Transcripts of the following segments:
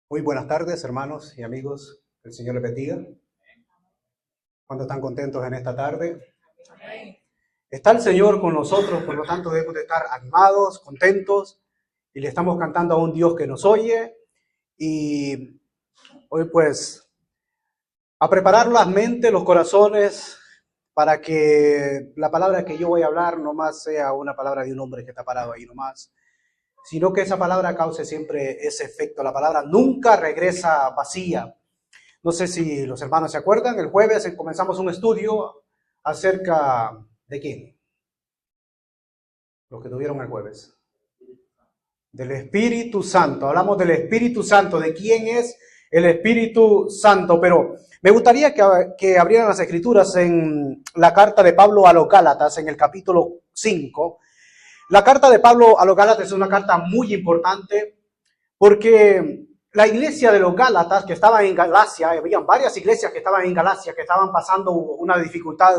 Muy buenas tardes, hermanos y amigos. Que el Señor les bendiga. ¿Cuántos están contentos en esta tarde? Está el Señor con nosotros, por lo tanto debemos de estar animados, contentos, y le estamos cantando a un Dios que nos oye. Y hoy pues a preparar las mentes, los corazones, para que la palabra que yo voy a hablar no más sea una palabra de un hombre que está parado ahí nomás, sino que esa palabra cause siempre ese efecto. La palabra nunca regresa vacía. No sé si los hermanos se acuerdan, el jueves comenzamos un estudio acerca de quién, los que tuvieron el jueves. Del Espíritu Santo. Hablamos del Espíritu Santo, de quién es el Espíritu Santo, pero me gustaría que abrieran las Escrituras en la carta de Pablo a los Gálatas, en el capítulo 5. La carta de Pablo a los Gálatas es una carta muy importante porque la iglesia de los Gálatas que estaba en Galacia, habían varias iglesias que estaban en Galacia que estaban pasando una dificultad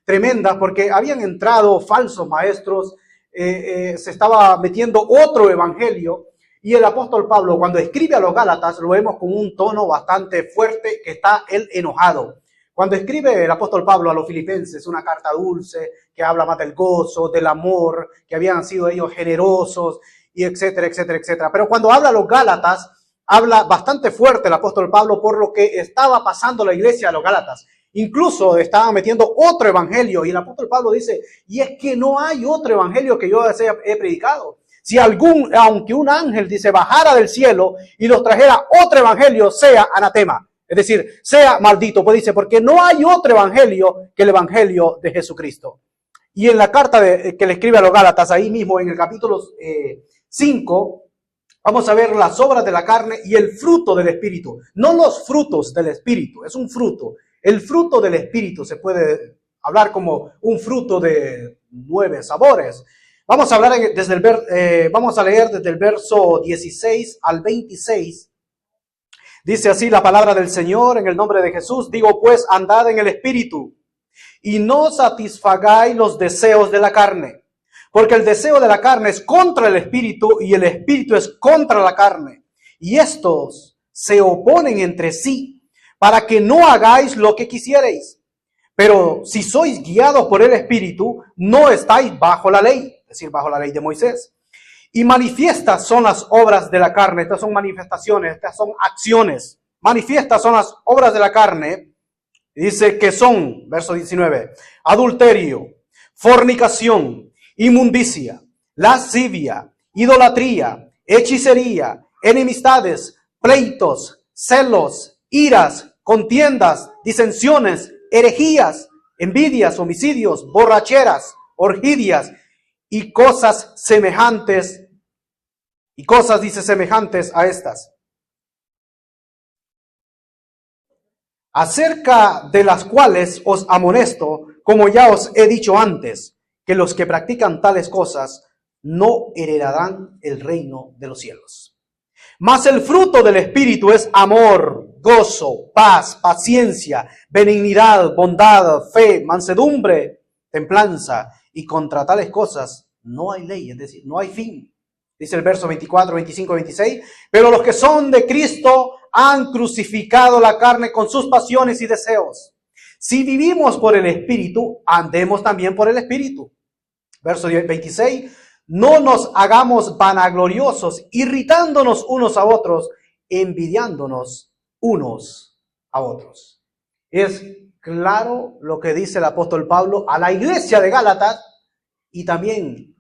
tremenda porque habían entrado falsos maestros, se estaba metiendo otro evangelio, y el apóstol Pablo cuando escribe a los Gálatas lo vemos con un tono bastante fuerte, que está él enojado. Cuando escribe el apóstol Pablo a los filipenses una carta dulce que habla más del gozo, del amor, que habían sido ellos generosos, y etcétera, etcétera, etcétera. Pero cuando habla a los Gálatas, habla bastante fuerte el apóstol Pablo por lo que estaba pasando la iglesia de los Gálatas. Incluso estaban metiendo otro evangelio, y el apóstol Pablo dice, y es que no hay otro evangelio que yo he predicado. Si aunque un ángel, dice, bajara del cielo y los trajera otro evangelio, sea anatema. Es decir, sea maldito. Pues dice, porque no hay otro evangelio que el evangelio de Jesucristo. Y en la carta que le escribe a los Gálatas, ahí mismo en el capítulo 5, vamos a ver las obras de la carne y el fruto del Espíritu. No los frutos del Espíritu, es un fruto. El fruto del Espíritu se puede hablar como un fruto de 9 sabores. Vamos a hablar vamos a leer desde el verso 16 al 26. Dice así la palabra del Señor en el nombre de Jesús. Digo pues, andad en el Espíritu y no satisfagáis los deseos de la carne. Porque el deseo de la carne es contra el Espíritu y el Espíritu es contra la carne. Y estos se oponen entre sí para que no hagáis lo que quisierais. Pero si sois guiados por el Espíritu, no estáis bajo la ley, es decir, bajo la ley de Moisés. Y manifiestas son las obras de la carne. Estas son manifestaciones, estas son acciones. Manifiestas son las obras de la carne. Dice que son, verso 19, adulterio, fornicación, inmundicia, lascivia, idolatría, hechicería, enemistades, pleitos, celos, iras, contiendas, disensiones, herejías, envidias, homicidios, borracheras, orgías y cosas semejantes, semejantes a estas, acerca de las cuales os amonesto, como ya os he dicho antes, que los que practican tales cosas no heredarán el reino de los cielos. Mas el fruto del Espíritu es amor, gozo, paz, paciencia, benignidad, bondad, fe, mansedumbre, templanza, y contra tales cosas no hay ley, es decir, no hay fin. Dice el verso 24, 25, 26, pero los que son de Cristo han crucificado la carne con sus pasiones y deseos. Si vivimos por el Espíritu, andemos también por el Espíritu. Verso 26, no nos hagamos vanagloriosos, irritándonos unos a otros, envidiándonos unos a otros. Es claro lo que dice el apóstol Pablo a la iglesia de Gálatas y también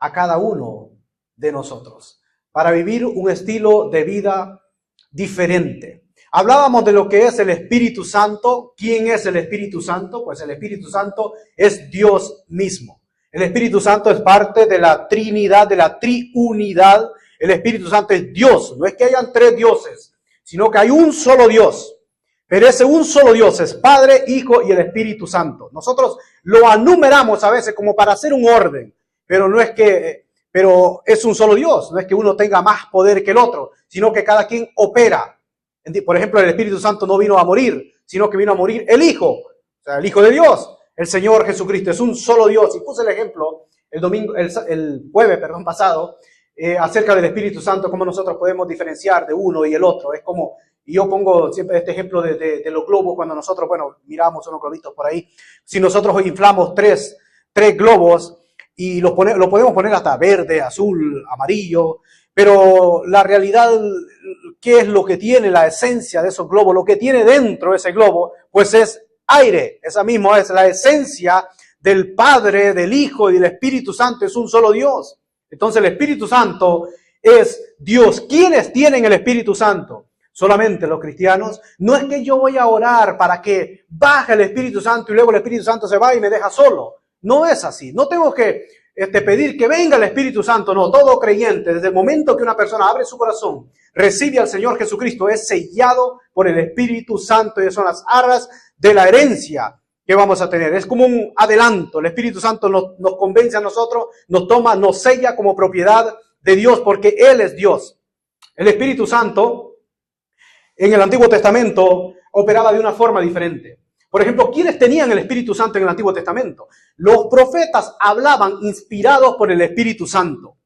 a cada uno de nosotros, para vivir un estilo de vida diferente. Hablábamos de lo que es el Espíritu Santo. ¿Quién es el Espíritu Santo? Pues el Espíritu Santo es Dios mismo. El Espíritu Santo es parte de la Trinidad, de la triunidad. El Espíritu Santo es Dios. No es que hayan 3 dioses, sino que hay un solo Dios. Pero ese un solo Dios es Padre, Hijo y el Espíritu Santo. Nosotros lo enumeramos a veces como para hacer un orden, pero pero es un solo Dios. No es que uno tenga más poder que el otro, sino que cada quien opera. Por ejemplo, el Espíritu Santo no vino a morir, sino que vino a morir el Hijo, o sea, el Hijo de Dios, el Señor Jesucristo. Es un solo Dios. Y puse el ejemplo el jueves pasado, acerca del Espíritu Santo, cómo nosotros podemos diferenciar de uno y el otro. Es como, y yo pongo siempre este ejemplo de los globos, cuando nosotros, bueno, miramos unos globitos por ahí. Si nosotros inflamos tres globos y lo podemos poner hasta verde, azul, amarillo, pero la realidad, ¿qué es lo que tiene la esencia de esos globos? Lo que tiene dentro de ese globo, pues es aire. Esa misma es la esencia del Padre, del Hijo y del Espíritu Santo. Es un solo Dios. Entonces el Espíritu Santo es Dios. ¿Quiénes tienen el Espíritu Santo? Solamente los cristianos. No es que yo voy a orar para que baje el Espíritu Santo y luego el Espíritu Santo se va y me deja solo. No es así. No tengo que pedir que venga el Espíritu Santo. No, todo creyente, desde el momento que una persona abre su corazón, recibe al Señor Jesucristo, es sellado por el Espíritu Santo y son las arras de la herencia que vamos a tener. Es como un adelanto. El Espíritu Santo nos convence a nosotros, nos toma, nos sella como propiedad de Dios porque Él es Dios. El Espíritu Santo en el Antiguo Testamento operaba de una forma diferente. Por ejemplo, ¿quiénes tenían el Espíritu Santo en el Antiguo Testamento? Los profetas hablaban inspirados por el Espíritu Santo.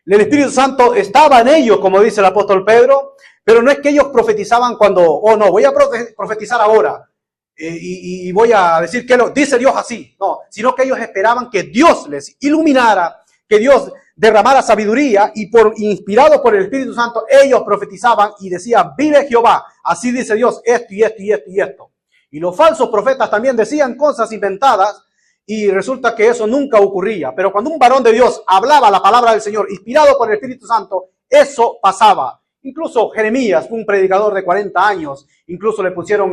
El Espíritu Santo estaba en ellos, como dice el apóstol Pedro, pero no es que ellos profetizaban cuando, oh no, voy a profetizar ahora y voy a decir que dice Dios así. No, sino que ellos esperaban que Dios les iluminara, que Dios derramara sabiduría y inspirados por el Espíritu Santo, ellos profetizaban y decían, vive Jehová, así dice Dios, esto y esto y esto y esto. Y los falsos profetas también decían cosas inventadas y resulta que eso nunca ocurría. Pero cuando un varón de Dios hablaba la palabra del Señor, inspirado por el Espíritu Santo, eso pasaba. Incluso Jeremías, un predicador de 40 años, incluso le pusieron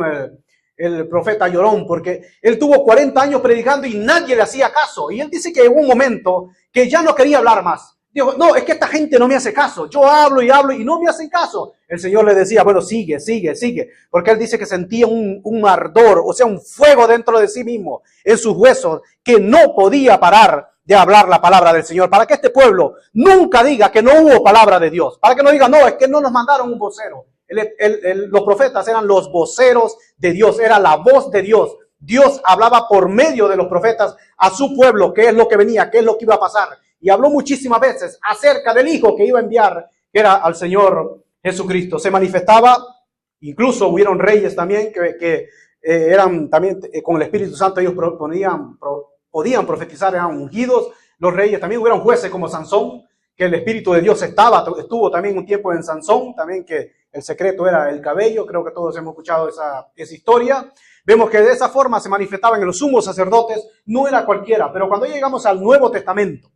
el profeta llorón, porque él tuvo 40 años predicando y nadie le hacía caso. Y él dice que llegó un momento que ya no quería hablar más. Dijo, no, es que esta gente no me hace caso. Yo hablo y no me hacen caso. El Señor le decía, bueno, sigue. Porque él dice que sentía un ardor, o sea, un fuego dentro de sí mismo, en sus huesos, que no podía parar de hablar la palabra del Señor. Para que este pueblo nunca diga que no hubo palabra de Dios. Para que no diga, no, es que no nos mandaron un vocero. Los profetas eran los voceros de Dios, era la voz de Dios. Dios hablaba por medio de los profetas a su pueblo, qué es lo que venía, qué es lo que iba a pasar. Y habló muchísimas veces acerca del Hijo que iba a enviar, que era al Señor Jesucristo. Se manifestaba, incluso hubieron reyes también que eran también con el Espíritu Santo, ellos podían profetizar, eran ungidos. Los reyes también, hubieron jueces como Sansón, que el Espíritu de Dios estuvo también un tiempo en Sansón, también que el secreto era el cabello. Creo que todos hemos escuchado esa historia. Vemos que de esa forma se manifestaban en los sumos sacerdotes, no era cualquiera. Pero cuando llegamos al Nuevo Testamento,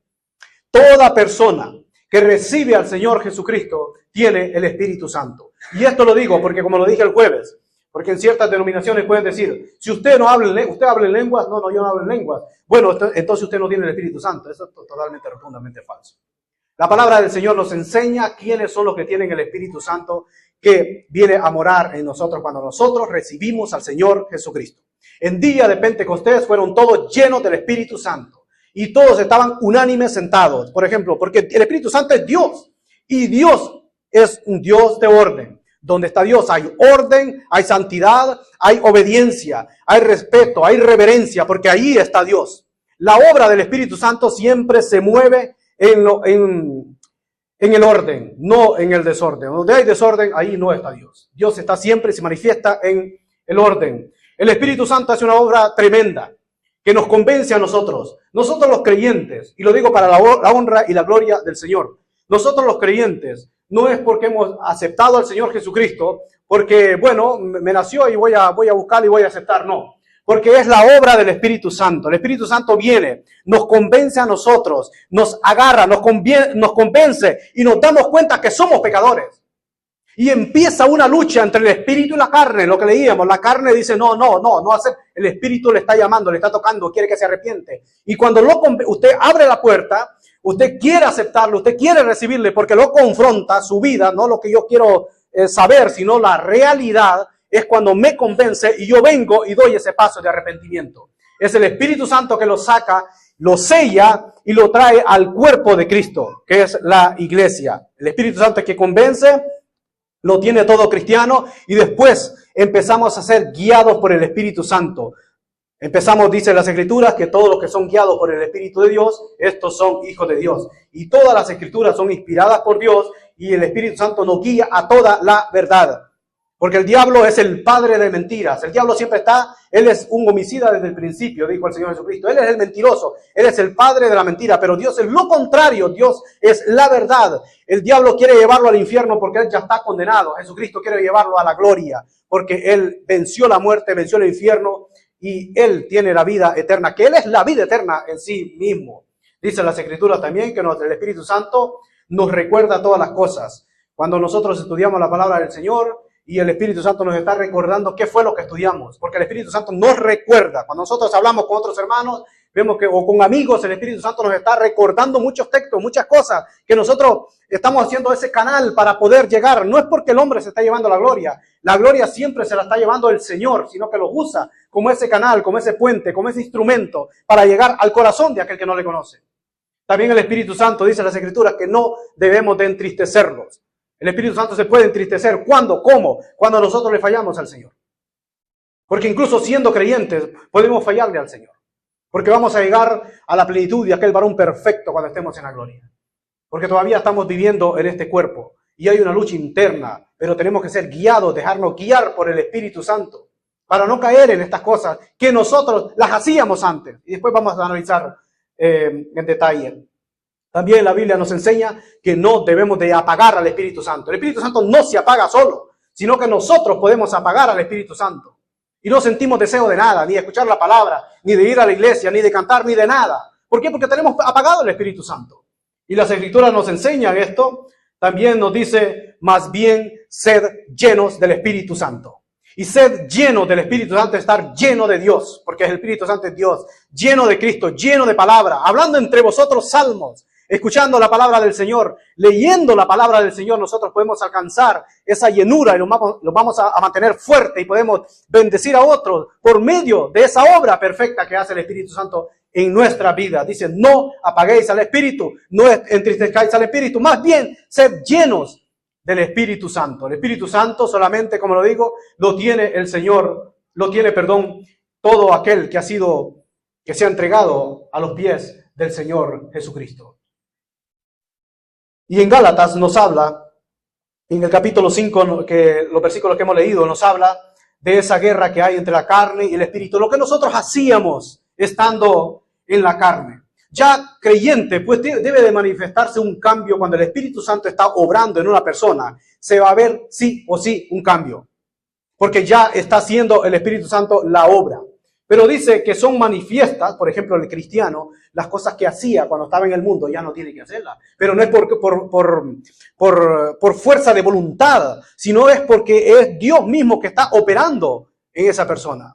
toda persona que recibe al Señor Jesucristo tiene el Espíritu Santo. Y esto lo digo porque, como lo dije el jueves, porque en ciertas denominaciones pueden decir, si usted no habla usted habla en lenguas, no, yo no hablo en lenguas. Bueno, entonces usted no tiene el Espíritu Santo. Eso es totalmente, rotundamente falso. La palabra del Señor nos enseña quiénes son los que tienen el Espíritu Santo que viene a morar en nosotros cuando nosotros recibimos al Señor Jesucristo. En día de Pentecostés fueron todos llenos del Espíritu Santo y todos estaban unánimes sentados. Por ejemplo, porque el Espíritu Santo es Dios y Dios es un Dios de orden. Donde está Dios hay orden, hay santidad, hay obediencia, hay respeto, hay reverencia, porque ahí está Dios. La obra del Espíritu Santo siempre se mueve en el orden, no en el desorden. Donde hay desorden, ahí no está Dios. Dios está siempre y se manifiesta en el orden. El Espíritu Santo hace una obra tremenda que nos convence a nosotros los creyentes, y lo digo para la honra y la gloria del Señor. Nosotros los creyentes, no es porque hemos aceptado al Señor Jesucristo, porque, bueno, me nació y voy a buscar y voy a aceptar, no. Porque es la obra del Espíritu Santo. El Espíritu Santo viene, nos convence a nosotros, nos agarra, nos convence y nos damos cuenta que somos pecadores. Y empieza una lucha entre el Espíritu y la carne, lo que leíamos. La carne dice, no hacer. El Espíritu le está llamando, le está tocando, quiere que se arrepiente. Y cuando usted abre la puerta, usted quiere aceptarlo, usted quiere recibirle porque lo confronta su vida, no lo que yo quiero saber, sino la realidad. Es cuando me convence y yo vengo y doy ese paso de arrepentimiento. Es el Espíritu Santo que lo saca, lo sella y lo trae al cuerpo de Cristo, que es la iglesia. El Espíritu Santo es que convence, lo tiene todo cristiano y después empezamos a ser guiados por el Espíritu Santo. Empezamos, dice las Escrituras, que todos los que son guiados por el Espíritu de Dios, estos son hijos de Dios. Y todas las Escrituras son inspiradas por Dios y el Espíritu Santo nos guía a toda la verdad. Porque el diablo es el padre de mentiras. El diablo siempre está, él es un homicida desde el principio, dijo el Señor Jesucristo. Él es el mentiroso, él es el padre de la mentira, pero Dios es lo contrario, Dios es la verdad. El diablo quiere llevarlo al infierno porque él ya está condenado. Jesucristo quiere llevarlo a la gloria porque él venció la muerte, venció el infierno y él tiene la vida eterna, que él es la vida eterna en sí mismo. Dice las Escrituras también que el Espíritu Santo nos recuerda todas las cosas. Cuando nosotros estudiamos la palabra del Señor, y el Espíritu Santo nos está recordando qué fue lo que estudiamos. Porque el Espíritu Santo nos recuerda. Cuando nosotros hablamos con otros hermanos, vemos que, o con amigos, el Espíritu Santo nos está recordando muchos textos, muchas cosas, que nosotros estamos haciendo ese canal para poder llegar. No es porque el hombre se está llevando la gloria. La gloria siempre se la está llevando el Señor, sino que lo usa como ese canal, como ese puente, como ese instrumento para llegar al corazón de aquel que no le conoce. También el Espíritu Santo dice en las Escrituras que no debemos de entristecerlos. El Espíritu Santo se puede entristecer. ¿Cuándo? ¿Cómo? Cuando nosotros le fallamos al Señor. Porque incluso siendo creyentes podemos fallarle al Señor. Porque vamos a llegar a la plenitud de aquel varón perfecto cuando estemos en la gloria. Porque todavía estamos viviendo en este cuerpo. Y hay una lucha interna. Pero tenemos que ser guiados, dejarnos guiar por el Espíritu Santo. Para no caer en estas cosas que nosotros las hacíamos antes. Y después vamos a analizar en detalle. También la Biblia nos enseña que no debemos de apagar al Espíritu Santo. El Espíritu Santo no se apaga solo, sino que nosotros podemos apagar al Espíritu Santo. Y no sentimos deseo de nada, ni de escuchar la palabra, ni de ir a la iglesia, ni de cantar, ni de nada. ¿Por qué? Porque tenemos apagado el Espíritu Santo. Y las Escrituras nos enseñan esto. También nos dice, más bien, sed llenos del Espíritu Santo. Y sed lleno del Espíritu Santo, estar lleno de Dios, porque el Espíritu Santo es Dios, lleno de Cristo, lleno de palabra, hablando entre vosotros salmos, escuchando la palabra del Señor, leyendo la palabra del Señor, nosotros podemos alcanzar esa llenura y los vamos a mantener fuerte y podemos bendecir a otros por medio de esa obra perfecta que hace el Espíritu Santo en nuestra vida. Dice, no apaguéis al Espíritu, no entristezcáis al Espíritu, más bien sed llenos del Espíritu Santo. El Espíritu Santo solamente, como lo digo, lo tiene el Señor, todo aquel que se ha entregado a los pies del Señor Jesucristo. Y en Gálatas nos habla, en el capítulo 5, los versículos que hemos leído, nos habla de esa guerra que hay entre la carne y el Espíritu, lo que nosotros hacíamos estando en la carne. Ya creyente, pues debe de manifestarse un cambio cuando el Espíritu Santo está obrando en una persona. Se va a ver sí o sí un cambio, porque ya está haciendo el Espíritu Santo la obra. Pero dice que son manifiestas, por ejemplo, el cristiano, las cosas que hacía cuando estaba en el mundo, ya no tiene que hacerlas. Pero no es por fuerza de voluntad, sino es porque es Dios mismo que está operando en esa persona.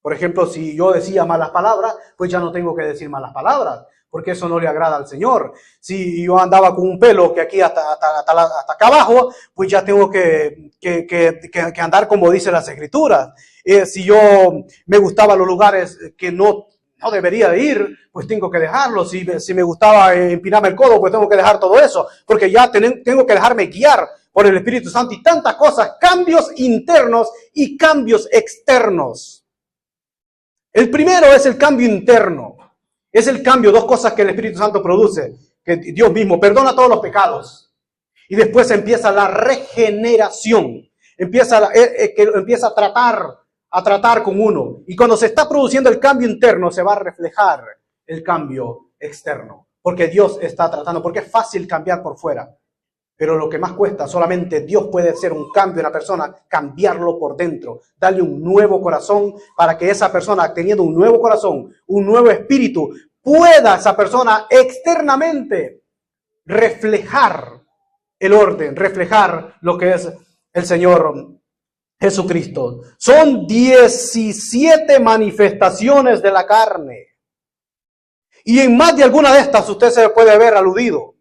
Por ejemplo, si yo decía malas palabras, pues ya no tengo que decir malas palabras, porque eso no le agrada al Señor. Si yo andaba con un pelo que aquí hasta acá abajo, pues ya tengo que andar como dicen las Escrituras. Si yo me gustaba los lugares que no debería de ir, pues tengo que dejarlo. Si me gustaba empinarme el codo, pues tengo que dejar todo eso, porque ya tengo que dejarme guiar por el Espíritu Santo y tantas cosas, cambios internos y cambios externos. El primero es el cambio interno. Es el cambio, dos cosas que el Espíritu Santo produce, que Dios mismo perdona todos los pecados. Y después empieza la regeneración. Empieza a tratar con uno. Y cuando se está produciendo el cambio interno, se va a reflejar el cambio externo. Porque Dios está tratando, porque es fácil cambiar por fuera. Pero lo que más cuesta, solamente Dios puede hacer un cambio en la persona, cambiarlo por dentro, darle un nuevo corazón para que esa persona, teniendo un nuevo corazón, un nuevo espíritu, pueda esa persona externamente reflejar el orden, reflejar lo que es el Señor Jesucristo. Son 17 manifestaciones de la carne. Y en más de alguna de estas usted se puede ver aludido.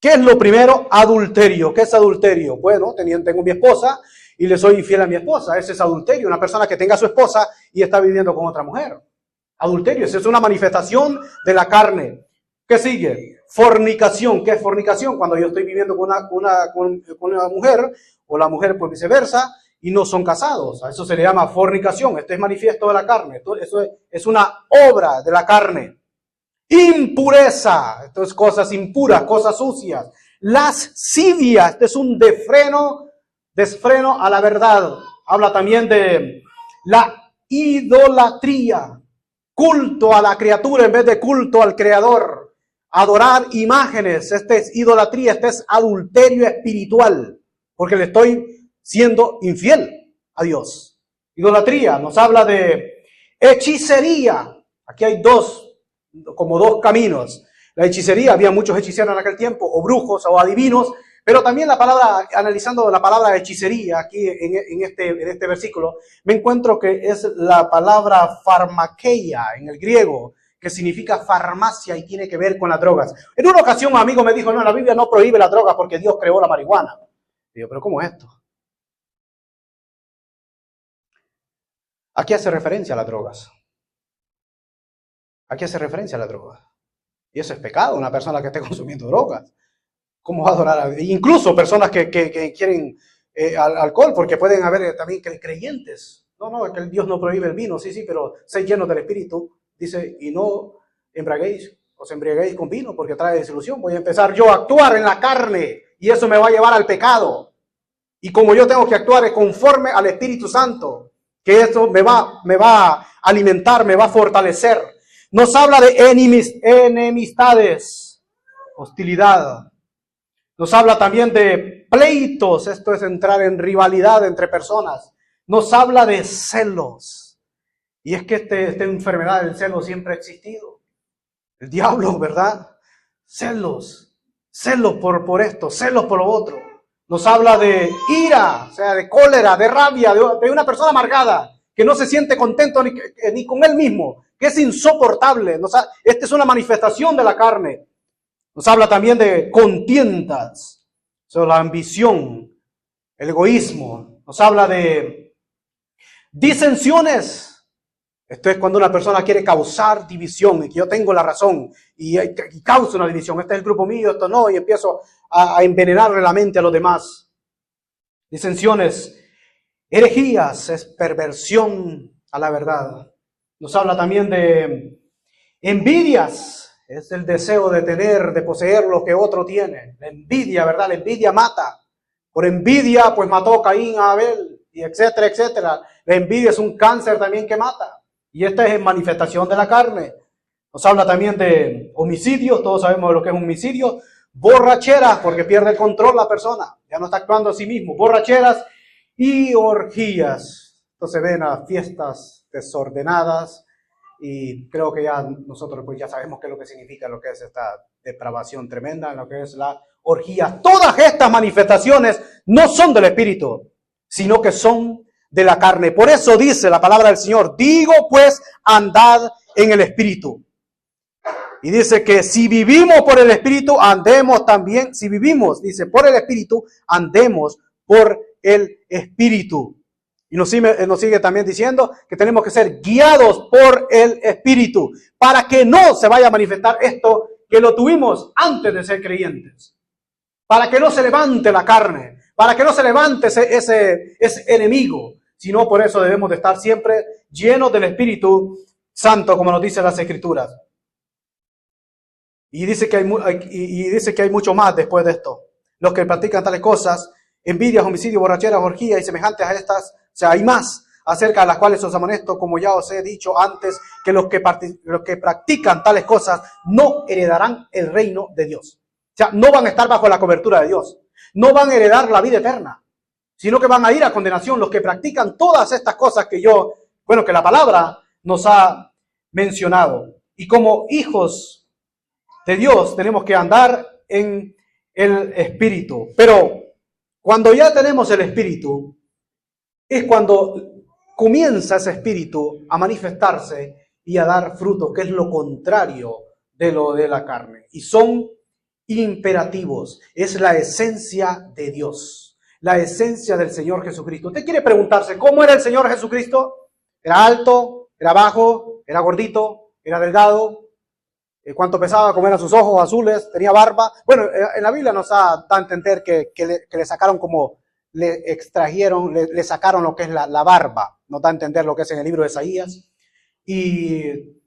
¿Qué es lo primero? Adulterio. ¿Qué es adulterio? Bueno, tengo mi esposa y le soy infiel a mi esposa. Ese es adulterio. Una persona que tenga a su esposa y está viviendo con otra mujer. Adulterio. Esa es una manifestación de la carne. ¿Qué sigue? Fornicación. ¿Qué es fornicación? Cuando yo estoy viviendo con una mujer o la mujer pues viceversa y no son casados. A eso se le llama fornicación. Esto es manifiesto de la carne. Eso es una obra de la carne. Impureza. Esto es cosas impuras, cosas sucias. Lascivia. Este es un desfreno a la verdad. Habla también de la idolatría. Culto a la criatura en vez de culto al Creador. Adorar imágenes. Este es idolatría. Este es adulterio espiritual. Porque le estoy siendo infiel a Dios. Idolatría nos habla de hechicería. Aquí hay como dos caminos. La hechicería, había muchos hechiceros en aquel tiempo, o brujos o adivinos, pero también la palabra, analizando la palabra hechicería aquí en este versículo, me encuentro que es la palabra farmakeia en el griego, que significa farmacia y tiene que ver con las drogas. En una ocasión un amigo me dijo, no, la Biblia no prohíbe la droga porque Dios creó la marihuana. Digo, pero ¿cómo es esto? Aquí hace referencia a las drogas. Aquí hace referencia a las drogas. Y eso es pecado, una persona que esté consumiendo drogas. ¿Cómo va a adorar a Dios? Incluso personas que quieren alcohol, porque pueden haber también creyentes. No, es que Dios no prohíbe el vino, sí, pero sed llenos del Espíritu. Dice, y no os embriaguéis con vino, porque trae desilusión. Voy a empezar yo a actuar en la carne, y eso me va a llevar al pecado. Y como yo tengo que actuar conforme al Espíritu Santo, que esto me va a alimentar, me va a fortalecer. Nos habla de enemistades, hostilidad. Nos habla también de pleitos, esto es entrar en rivalidad entre personas. Nos habla de celos. Y es que esta enfermedad del celo siempre ha existido. El diablo, ¿verdad? Celos por esto, celos por lo otro. Nos habla de ira, o sea, de cólera, de rabia, de una persona amargada, que no se siente contento ni con él mismo, que es insoportable. Esta es una manifestación de la carne. Nos habla también de contiendas, o sea, la ambición, el egoísmo. Nos habla de disensiones. Esto es cuando una persona quiere causar división y que yo tengo la razón y causa una división. Este es el grupo mío, esto no, y empiezo a envenenarle la mente a los demás. Disensiones, herejías, es perversión a la verdad. Nos habla también de envidias, es el deseo de de poseer lo que otro tiene. La envidia, ¿verdad? La envidia mata. Por envidia, pues mató Caín a Abel, y etcétera, etcétera. La envidia es un cáncer también que mata. Y esta es manifestación de la carne. Nos habla también de homicidios, todos sabemos lo que es un homicidio. Borracheras, porque pierde el control la persona, ya no está actuando a sí mismo. Borracheras y orgías. Entonces ven las fiestas desordenadas y creo que ya nosotros pues ya sabemos qué es lo que significa lo que es esta depravación tremenda, en lo que es la orgía. Todas estas manifestaciones no son del Espíritu, sino que son de la carne. Por eso dice la palabra del Señor, digo pues andad en el Espíritu. Y dice que si vivimos por el Espíritu, andemos también, si vivimos, dice, por el Espíritu, andemos por el Espíritu. Y nos sigue también diciendo que tenemos que ser guiados por el Espíritu para que no se vaya a manifestar esto que lo tuvimos antes de ser creyentes. Para que no se levante la carne, para que no se levante ese enemigo, sino por eso debemos de estar siempre llenos del Espíritu Santo, como nos dicen las Escrituras. Y dice que hay mucho más después de esto. Los que practican tales cosas, envidias, homicidios, borracheras, orgías y semejantes a estas, o sea, hay más acerca de las cuales os amonesto, como ya os he dicho antes, que los que practican tales cosas no heredarán el reino de Dios. O sea, no van a estar bajo la cobertura de Dios. No van a heredar la vida eterna, sino que van a ir a condenación los que practican todas estas cosas que la palabra nos ha mencionado. Y como hijos de Dios tenemos que andar en el Espíritu. Pero cuando ya tenemos el Espíritu, es cuando comienza ese Espíritu a manifestarse y a dar frutos, que es lo contrario de lo de la carne. Y son imperativos. Es la esencia de Dios, la esencia del Señor Jesucristo. Usted quiere preguntarse, ¿cómo era el Señor Jesucristo? ¿Era alto? ¿Era bajo? ¿Era gordito? ¿Era delgado? ¿Cuánto pesaba? ¿Cómo eran sus ojos azules? ¿Tenía barba? Bueno, en la Biblia nos da a entender que le sacaron como le extrajeron, le sacaron lo que es la barba. Nos da a entender lo que es en el libro de Isaías. Y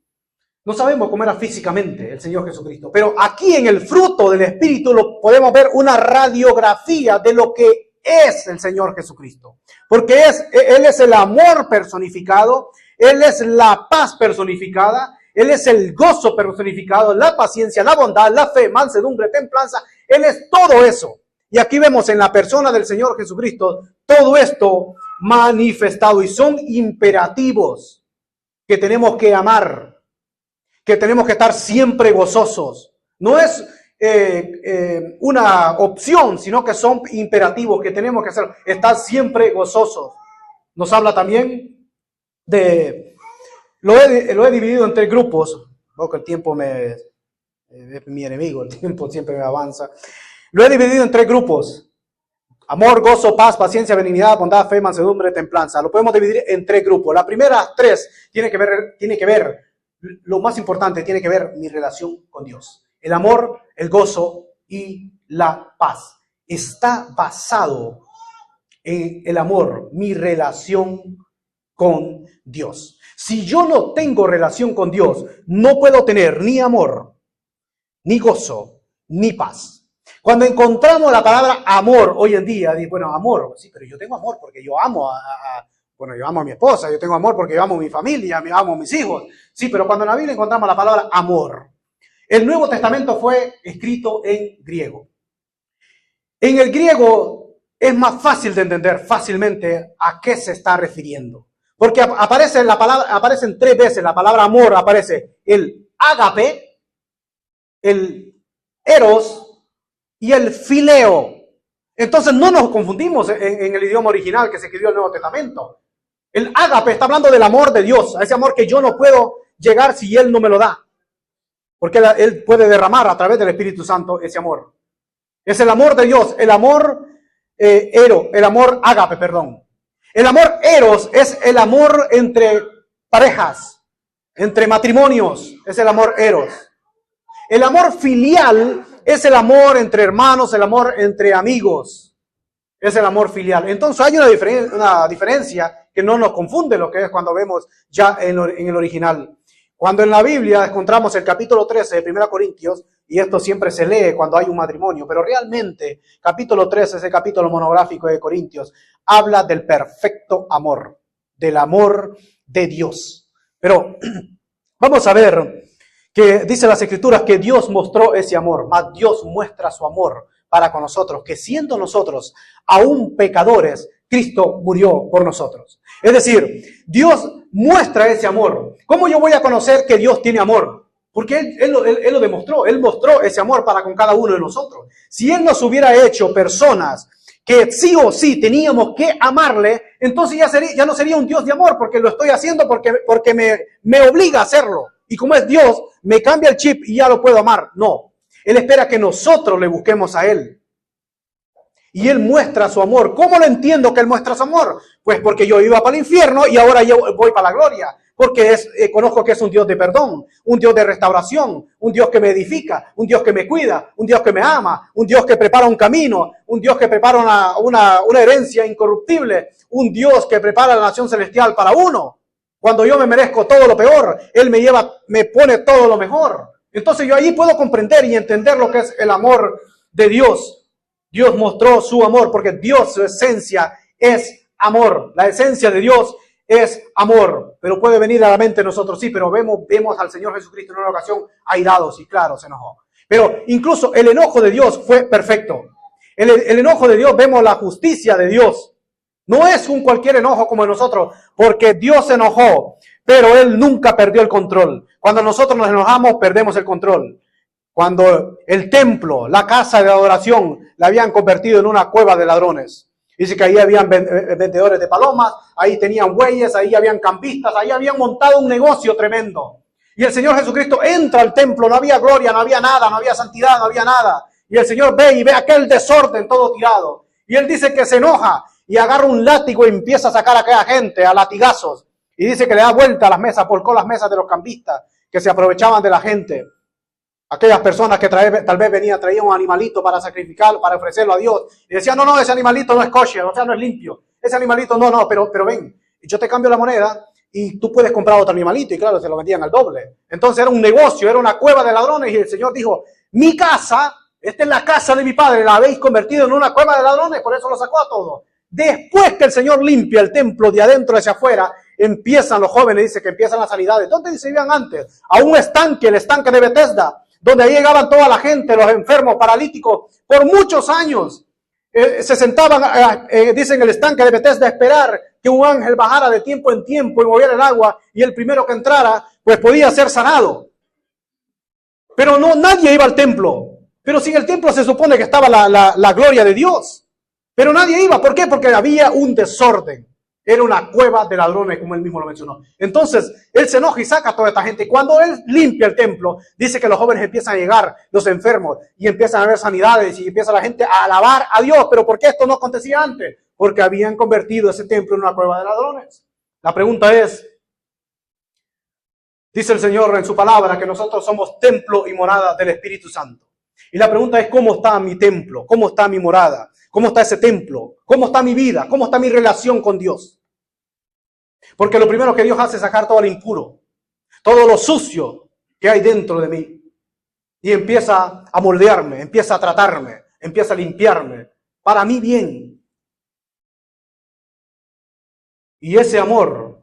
no sabemos cómo era físicamente el Señor Jesucristo. Pero aquí en el fruto del Espíritu lo podemos ver una radiografía de lo que es el Señor Jesucristo. Porque Él es el amor personificado, Él es la paz personificada, Él es el gozo personificado, la paciencia, la bondad, la fe, mansedumbre, templanza. Él es todo eso. Y aquí vemos en la persona del Señor Jesucristo todo esto manifestado. Y son imperativos que tenemos que amar, que tenemos que estar siempre gozosos. No es una opción, sino que son imperativos que tenemos que hacer, estar siempre gozosos. Nos habla también de... Lo he dividido en 3 grupos, porque el tiempo es mi enemigo, el tiempo siempre me avanza. Lo he dividido en 3 grupos: amor, gozo, paz, paciencia, benignidad, bondad, fe, mansedumbre, templanza. Lo podemos dividir en 3 grupos. La primera 3 tiene que ver, lo más importante, tiene que ver mi relación con Dios. El amor, el gozo y la paz. Está basado en el amor, mi relación con Dios. Si yo no tengo relación con Dios, no puedo tener ni amor, ni gozo, ni paz. Cuando encontramos la palabra amor hoy en día, digo, bueno, amor, sí, pero yo tengo amor porque yo amo yo amo a mi esposa, yo tengo amor porque yo amo a mi familia, yo amo a mis hijos. Sí, pero cuando en la Biblia encontramos la palabra amor, el Nuevo Testamento fue escrito en griego. En el griego es más fácil de entender fácilmente a qué se está refiriendo. Porque aparecen 3 veces la palabra amor, aparece el ágape, el eros y el fileo. Entonces no nos confundimos en el idioma original que se escribió el Nuevo Testamento. El ágape está hablando del amor de Dios, a ese amor que yo no puedo llegar si Él no me lo da. Porque Él puede derramar a través del Espíritu Santo ese amor. Es el amor de Dios, el amor el amor ágape, perdón. El amor eros es el amor entre parejas, entre matrimonios, es el amor eros. El amor filial es el amor entre hermanos, el amor entre amigos, es el amor filial. Entonces hay una diferencia que no nos confunde lo que es cuando vemos ya en el original. Cuando en la Biblia encontramos el capítulo 13 de 1 Corintios, y esto siempre se lee cuando hay un matrimonio, pero realmente capítulo 13, ese capítulo monográfico de Corintios, habla del perfecto amor, del amor de Dios. Pero vamos a ver que dice las Escrituras que Dios mostró ese amor, más Dios muestra su amor para con nosotros, que siendo nosotros aún pecadores, Cristo murió por nosotros. Es decir, Dios muestra ese amor. ¿Cómo yo voy a conocer que Dios tiene amor? Porque Él lo demostró. Él mostró ese amor para con cada uno de nosotros. Si Él nos hubiera hecho personas que sí o sí teníamos que amarle, entonces ya no sería un Dios de amor, porque lo estoy haciendo porque me obliga a hacerlo. Y como es Dios, me cambia el chip y ya lo puedo amar. No. Él espera que nosotros le busquemos a Él. Y Él muestra su amor. ¿Cómo lo entiendo que Él muestra su amor? Pues porque yo iba para el infierno y ahora yo voy para la gloria. Porque conozco que es un Dios de perdón, un Dios de restauración, un Dios que me edifica, un Dios que me cuida, un Dios que me ama, un Dios que prepara un camino, un Dios que prepara una herencia incorruptible, un Dios que prepara la nación celestial para uno. Cuando yo me merezco todo lo peor, Él me pone todo lo mejor. Entonces yo allí puedo comprender y entender lo que es el amor de Dios. Dios mostró su amor porque Dios, su esencia es amor. La esencia de Dios es amor, pero puede venir a la mente de nosotros, sí, pero vemos al Señor Jesucristo en una ocasión airado, sí, claro, se enojó. Pero incluso el enojo de Dios fue perfecto. El enojo de Dios, vemos la justicia de Dios. No es un cualquier enojo como nosotros, porque Dios se enojó, pero Él nunca perdió el control. Cuando nosotros nos enojamos, perdemos el control. Cuando el templo, la casa de adoración, la habían convertido en una cueva de ladrones. Dice que ahí habían vendedores de palomas, ahí tenían bueyes, ahí habían campistas, ahí habían montado un negocio tremendo. Y el Señor Jesucristo entra al templo, no había gloria, no había nada, no había santidad, no había nada. Y el Señor ve aquel desorden todo tirado. Y Él dice que se enoja y agarra un látigo y empieza a sacar a aquella gente a latigazos. Y dice que le da vuelta a las mesas, volcó las mesas de los campistas que se aprovechaban de la gente. Aquellas personas que tal vez traían un animalito para sacrificarlo, para ofrecerlo a Dios. Y decían, no, ese animalito no es kosher, o sea, no es limpio. Ese animalito, pero ven, yo te cambio la moneda y tú puedes comprar otro animalito. Y claro, se lo vendían al doble. Entonces era un negocio, era una cueva de ladrones. Y el Señor dijo, mi casa, esta es la casa de mi padre, la habéis convertido en una cueva de ladrones, por eso lo sacó a todos. Después que el Señor limpia el templo de adentro hacia afuera, empiezan los jóvenes, dice que empiezan las sanidades. ¿Dónde se iban antes? A un estanque, el estanque de Bethesda, donde ahí llegaban toda la gente, los enfermos, paralíticos, por muchos años. Se sentaban, dice en el estanque de Bethesda, a esperar que un ángel bajara de tiempo en tiempo y moviera el agua, y el primero que entrara, pues podía ser sanado. Pero no, nadie iba al templo. Pero si en el templo se supone que estaba la gloria de Dios. Pero nadie iba. ¿Por qué? Porque había un desorden. Era una cueva de ladrones, como él mismo lo mencionó. Entonces, él se enoja y saca a toda esta gente. Y cuando él limpia el templo, dice que los jóvenes empiezan a llegar, los enfermos, y empiezan a haber sanidades, y empieza la gente a alabar a Dios. ¿Pero por qué esto no acontecía antes? Porque habían convertido ese templo en una cueva de ladrones. La pregunta es, dice el Señor en su palabra, que nosotros somos templo y morada del Espíritu Santo. Y la pregunta es, ¿cómo está mi templo? ¿Cómo está mi morada? ¿Cómo está ese templo? ¿Cómo está mi vida? ¿Cómo está mi relación con Dios? Porque lo primero que Dios hace es sacar todo lo impuro, todo lo sucio que hay dentro de mí. Y empieza a moldearme, empieza a tratarme, empieza a limpiarme para mi bien. Y ese amor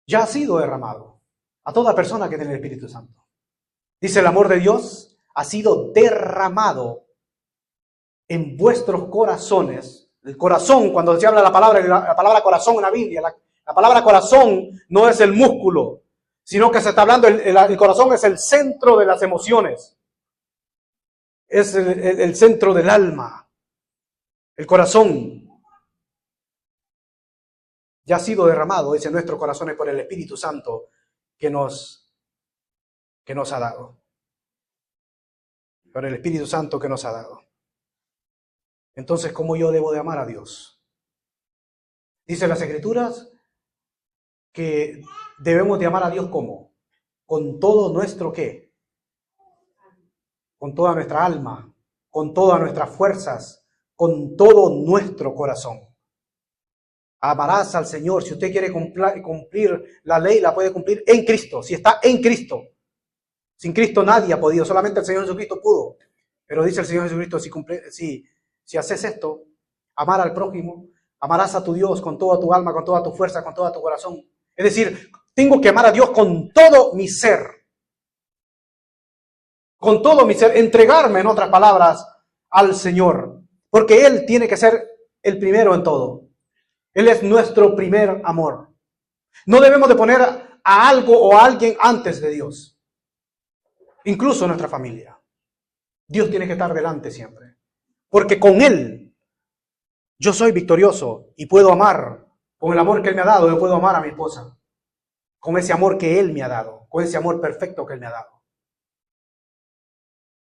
ya ha sido derramado a toda persona que tiene el Espíritu Santo. Dice, el amor de Dios ha sido derramado en vuestros corazones. El corazón, cuando se habla la palabra corazón en la Biblia, la palabra corazón no es el músculo, sino que se está hablando, el corazón es el centro de las emociones. Es el centro del alma. El corazón ya ha sido derramado, dice, en nuestros corazones por el Espíritu Santo que nos ha dado. Por el Espíritu Santo que nos ha dado. Entonces, ¿cómo yo debo de amar a Dios? Dice las Escrituras que debemos de amar a Dios ¿cómo? Con todo nuestro ¿qué? Con toda nuestra alma, con todas nuestras fuerzas, con todo nuestro corazón. Amarás al Señor. Si usted quiere cumplir la ley, la puede cumplir en Cristo, si está en Cristo. Sin Cristo nadie ha podido, solamente el Señor Jesucristo pudo. Pero dice el Señor Jesucristo, si haces esto, amar al prójimo, amarás a tu Dios con toda tu alma, con toda tu fuerza, con todo tu corazón. Es decir, tengo que amar a Dios con todo mi ser. Con todo mi ser, entregarme, en otras palabras, al Señor. Porque Él tiene que ser el primero en todo. Él es nuestro primer amor. No debemos de poner a algo o a alguien antes de Dios. Incluso nuestra familia. Dios tiene que estar delante siempre. Porque con Él yo soy victorioso y puedo amar. Con el amor que Él me ha dado, yo puedo amar a mi esposa. Con ese amor que Él me ha dado. Con ese amor perfecto que Él me ha dado.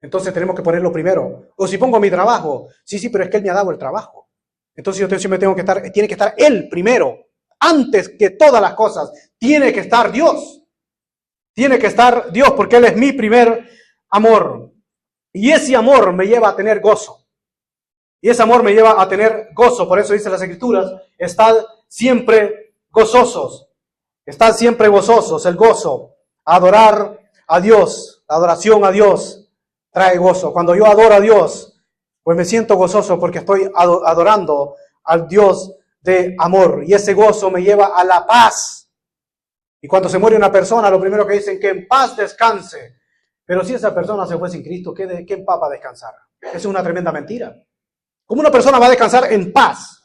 Entonces tenemos que ponerlo primero. O si pongo mi trabajo, sí, pero es que Él me ha dado el trabajo. Entonces yo siempre tiene que estar Él primero. Antes que todas las cosas, tiene que estar Dios. Tiene que estar Dios porque Él es mi primer amor. Y ese amor me lleva a tener gozo. Y ese amor me lleva a tener gozo. Por eso dice las Escrituras, estad siempre gozosos. Estad siempre gozosos. El gozo, adorar a Dios, la adoración a Dios trae gozo. Cuando yo adoro a Dios, pues me siento gozoso porque estoy adorando al Dios de amor. Y ese gozo me lleva a la paz. Y cuando se muere una persona, lo primero que dicen, que en paz descanse. Pero si esa persona se fue sin Cristo, ¿qué en paz va a descansar? Es una tremenda mentira. ¿Cómo una persona va a descansar en paz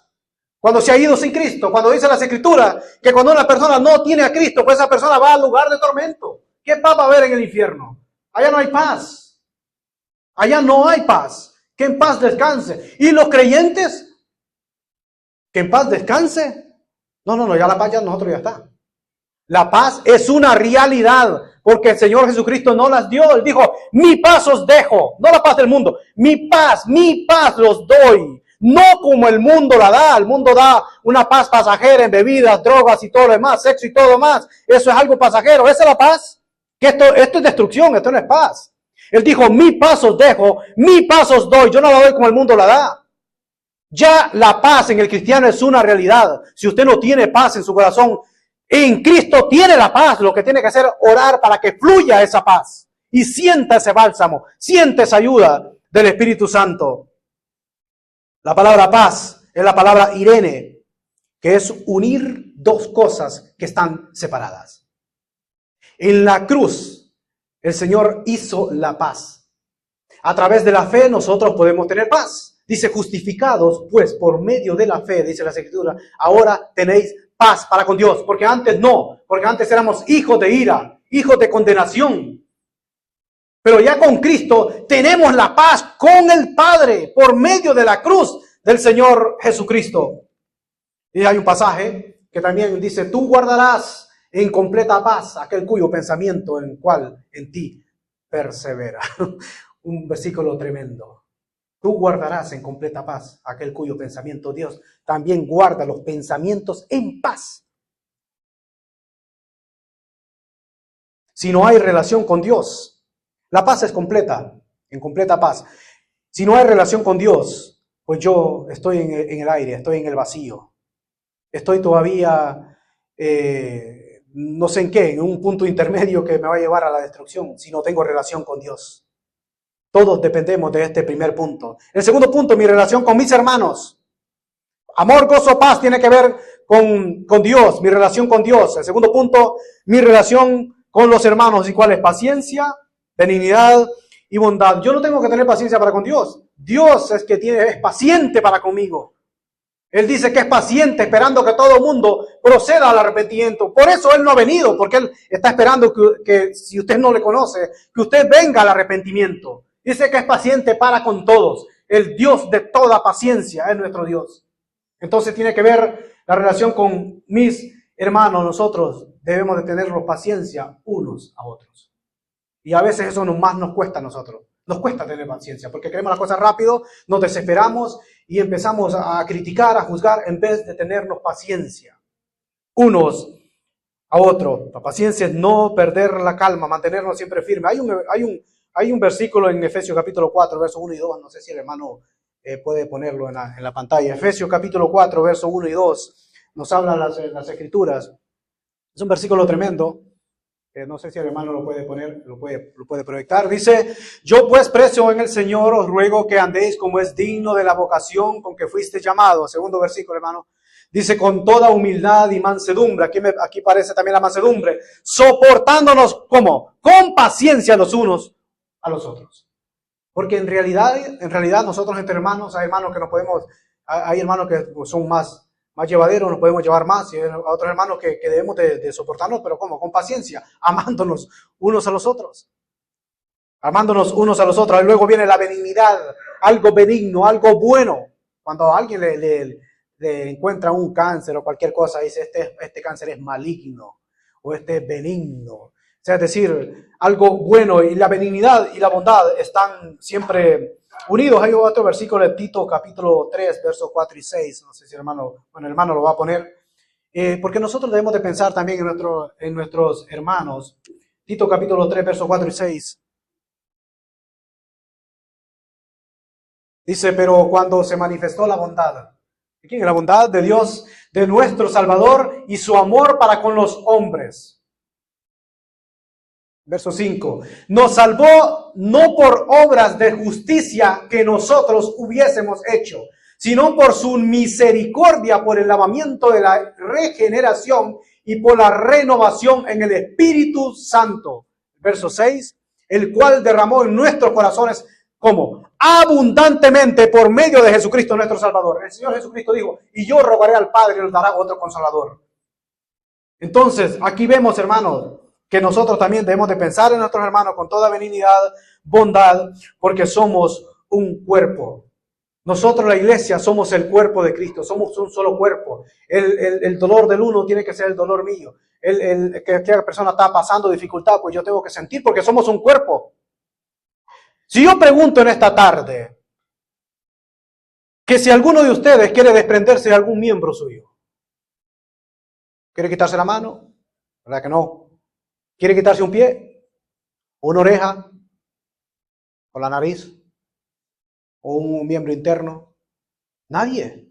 cuando se ha ido sin Cristo? Cuando dice las Escrituras que cuando una persona no tiene a Cristo, pues esa persona va al lugar de tormento. ¿Qué paz va a haber en el infierno? Allá no hay paz. Allá no hay paz. Que en paz descanse. ¿Y los creyentes? ¿Que en paz descanse? No, ya la paz ya nosotros ya está. La paz es una realidad, porque el Señor Jesucristo no las dio. Él dijo, mi paz os dejo, no la paz del mundo. Mi paz los doy. No como el mundo la da. El mundo da una paz pasajera en bebidas, drogas y todo lo demás, sexo y todo lo más. Eso es algo pasajero. ¿Esa es la paz? Que esto es destrucción, esto no es paz. Él dijo, mi paz os dejo, mi paz os doy. Yo no la doy como el mundo la da. Ya la paz en el cristiano es una realidad. Si usted no tiene paz en su corazón, en Cristo tiene la paz. Lo que tiene que hacer es orar para que fluya esa paz. Y sienta ese bálsamo, siente esa ayuda del Espíritu Santo. La palabra paz es la palabra Irene, que es unir dos cosas que están separadas. En la cruz, el Señor hizo la paz. A través de la fe nosotros podemos tener paz. Dice, justificados, pues, por medio de la fe, dice la Escritura, ahora tenéis paz para con Dios. Porque antes no, porque antes éramos hijos de ira, hijos de condenación. Pero ya con Cristo tenemos la paz con el Padre por medio de la cruz del Señor Jesucristo. Y hay un pasaje que también dice, tú guardarás en completa paz aquel cuyo pensamiento en cual en ti persevera. Un versículo tremendo. Tú guardarás en completa paz aquel cuyo pensamiento, Dios también guarda los pensamientos en paz. Si no hay relación con Dios, la paz es completa, en completa paz. Si no hay relación con Dios, pues yo estoy en el aire, estoy en el vacío. Estoy todavía, no sé en qué, en un punto intermedio que me va a llevar a la destrucción si no tengo relación con Dios. Todos dependemos de este primer punto. El segundo punto, mi relación con mis hermanos. Amor, gozo, paz tiene que ver con Dios, mi relación con Dios. El segundo punto, mi relación con los hermanos. ¿Y cuál es? Paciencia, benignidad y bondad. Yo no tengo que tener paciencia para con Dios. Dios es que es paciente para conmigo. Él dice que es paciente, esperando que todo el mundo proceda al arrepentimiento. Por eso Él no ha venido, porque Él está esperando que si usted no le conoce, que usted venga al arrepentimiento. Dice que es paciente para con todos. El Dios de toda paciencia es nuestro Dios. Entonces tiene que ver la relación con mis hermanos. Nosotros debemos de tenernos paciencia unos a otros. Y a veces eso más nos cuesta a nosotros. Nos cuesta tener paciencia porque queremos las cosas rápido, nos desesperamos y empezamos a criticar, a juzgar en vez de tenernos paciencia unos a otros. La paciencia es no perder la calma, mantenernos siempre firmes. Hay un versículo en Efesios capítulo 4, versos 1 y 2. No sé si el hermano puede ponerlo en la pantalla. Efesios capítulo 4, versos 1 y 2. Nos hablan las escrituras. Es un versículo tremendo. No sé si el hermano lo puede poner, lo puede proyectar. Dice, yo pues preso en el Señor os ruego que andéis como es digno de la vocación con que fuiste llamado. Segundo versículo, hermano. Dice, con toda humildad y mansedumbre. Aquí parece también la mansedumbre. Soportándonos, ¿cómo? Con paciencia los unos a los otros. Porque en realidad nosotros entre hermanos, hay hermanos que nos podemos, hay hermanos que son más llevaderos, nos podemos llevar más, y a otros hermanos que debemos de soportarnos, pero ¿cómo? Con paciencia, amándonos unos a los otros. Amándonos unos a los otros. Y luego viene la benignidad, algo benigno, algo bueno. Cuando a alguien le encuentra un cáncer o cualquier cosa, dice, este cáncer es maligno, o este es benigno. O sea, es decir, algo bueno, y la benignidad y la bondad están siempre unidos. Hay otro versículo de Tito capítulo 3, versos 4 y 6. No sé si el hermano lo va a poner. Porque nosotros debemos de pensar también en nuestros hermanos. Tito capítulo 3, versos 4 y 6. Dice, pero cuando se manifestó la bondad. ¿De quién? La bondad de Dios, de nuestro Salvador y su amor para con los hombres. Verso 5. Nos salvó no por obras de justicia que nosotros hubiésemos hecho, sino por su misericordia, por el lavamiento de la regeneración y por la renovación en el Espíritu Santo. Verso 6. El cual derramó en nuestros corazones, ¿cómo? Abundantemente por medio de Jesucristo nuestro Salvador. El Señor Jesucristo dijo, y yo rogaré al Padre y nos dará otro Consolador. Entonces, aquí vemos, hermanos, que nosotros también debemos de pensar en nuestros hermanos con toda benignidad, bondad, porque somos un cuerpo. Nosotros, la iglesia, somos el cuerpo de Cristo, somos un solo cuerpo. El dolor del uno tiene que ser el dolor mío. Que aquella persona está pasando dificultad, pues yo tengo que sentir, porque somos un cuerpo. Si yo pregunto en esta tarde que si alguno de ustedes quiere desprenderse de algún miembro suyo, ¿quiere quitarse la mano? ¿Verdad que no? ¿Quiere quitarse un pie? ¿Una oreja? ¿Con la nariz? ¿O un miembro interno? Nadie.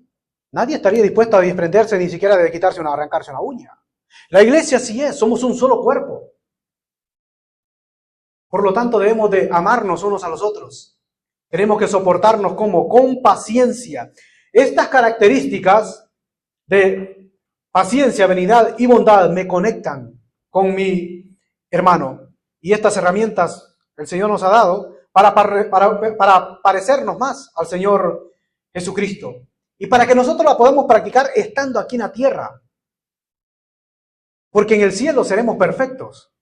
Nadie estaría dispuesto a desprenderse ni siquiera de quitarse arrancarse una uña. La iglesia sí es, somos un solo cuerpo. Por lo tanto, debemos de amarnos unos a los otros. Tenemos que soportarnos con paciencia. Estas características de paciencia, benignidad y bondad me conectan con mi hermano. Y estas herramientas el Señor nos ha dado para parecernos más al Señor Jesucristo. Y para que nosotros la podamos practicar estando aquí en la tierra. Porque en el cielo seremos perfectos.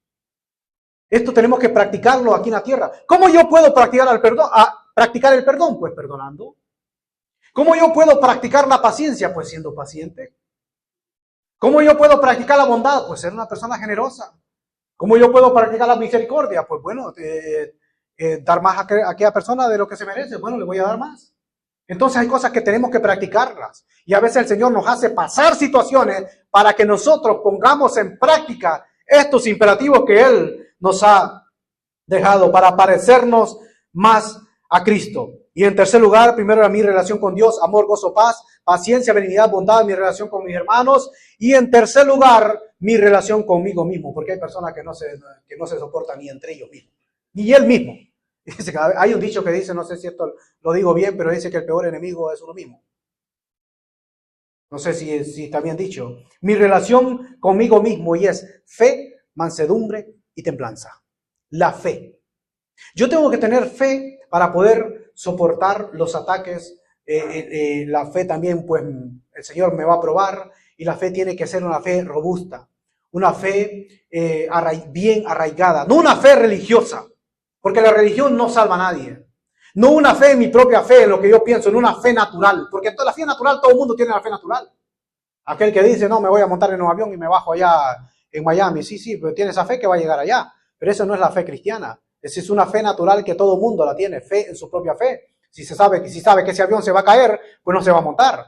Esto tenemos que practicarlo aquí en la tierra. ¿Cómo yo puedo practicar el perdón? Pues perdonando. ¿Cómo yo puedo practicar la paciencia? Pues siendo paciente. ¿Cómo yo puedo practicar la bondad? Pues ser una persona generosa. ¿Cómo yo puedo practicar la misericordia? Pues bueno, dar más a aquella persona de lo que se merece. Bueno, le voy a dar más. Entonces hay cosas que tenemos que practicarlas. Y a veces el Señor nos hace pasar situaciones para que nosotros pongamos en práctica estos imperativos que Él nos ha dejado para parecernos más a Cristo. Y en tercer lugar, primero mi relación con Dios, amor, gozo, paz, paciencia, benignidad, bondad, mi relación con mis hermanos. Y en tercer lugar, mi relación conmigo mismo, porque hay personas que no se soportan ni entre ellos mismos, ni él mismo. Hay un dicho que dice, no sé si esto lo digo bien, pero dice que el peor enemigo es uno mismo. No sé si está bien dicho. Mi relación conmigo mismo, y es fe, mansedumbre y templanza. La fe. Yo tengo que tener fe para poder soportar los ataques. La fe también, pues, el Señor me va a probar, y la fe tiene que ser una fe robusta, una fe bien arraigada, no una fe religiosa, porque la religión no salva a nadie. No una fe en mi propia fe, en lo que yo pienso, en una fe natural, porque la fe natural, todo el mundo tiene la fe natural. Aquel que dice, no, me voy a montar en un avión y me bajo allá en Miami, sí, pero tiene esa fe que va a llegar allá, pero eso no es la fe cristiana. Esa es una fe natural que todo el mundo la tiene, fe en su propia fe. Si sabe que ese avión se va a caer, pues no se va a montar.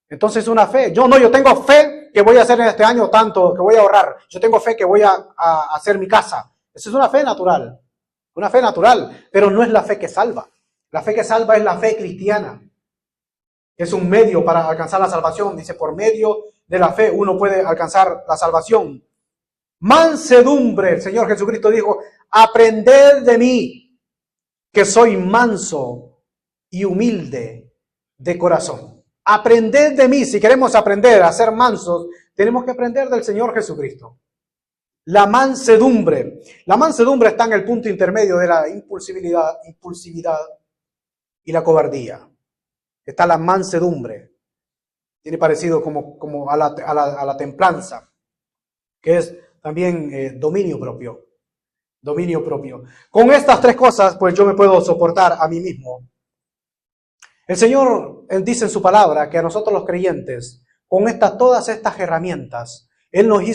Entonces una fe. Yo tengo fe que voy a hacer en este año tanto, que voy a ahorrar. Yo tengo fe que voy a hacer mi casa. Esa es una fe natural. Una fe natural, pero no es la fe que salva. La fe que salva es la fe cristiana. Es un medio para alcanzar la salvación. Dice, por medio de la fe uno puede alcanzar la salvación. Mansedumbre. El Señor Jesucristo dijo, aprended de mí, que soy manso y humilde de corazón. Aprended de mí. Si queremos aprender a ser mansos, tenemos que aprender del Señor Jesucristo. La mansedumbre. La mansedumbre está en el punto intermedio de la impulsividad y la cobardía. Está la mansedumbre. Tiene parecido como a la templanza, que es también dominio propio. Dominio propio. Con estas tres cosas, pues yo me puedo soportar a mí mismo. El Señor, Él dice en su palabra que a nosotros los creyentes, con todas estas herramientas, Él nos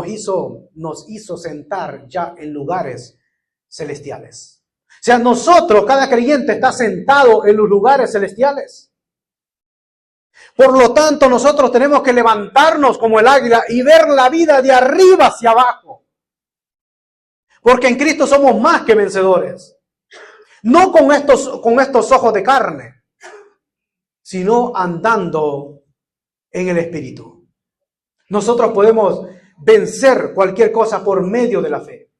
hizo sentar ya en lugares celestiales. O sea, nosotros, cada creyente está sentado en los lugares celestiales. Por lo tanto, nosotros tenemos que levantarnos como el águila y ver la vida de arriba hacia abajo. Porque en Cristo somos más que vencedores. No con estos ojos de carne, sino andando en el Espíritu. Nosotros podemos vencer cualquier cosa por medio de la fe.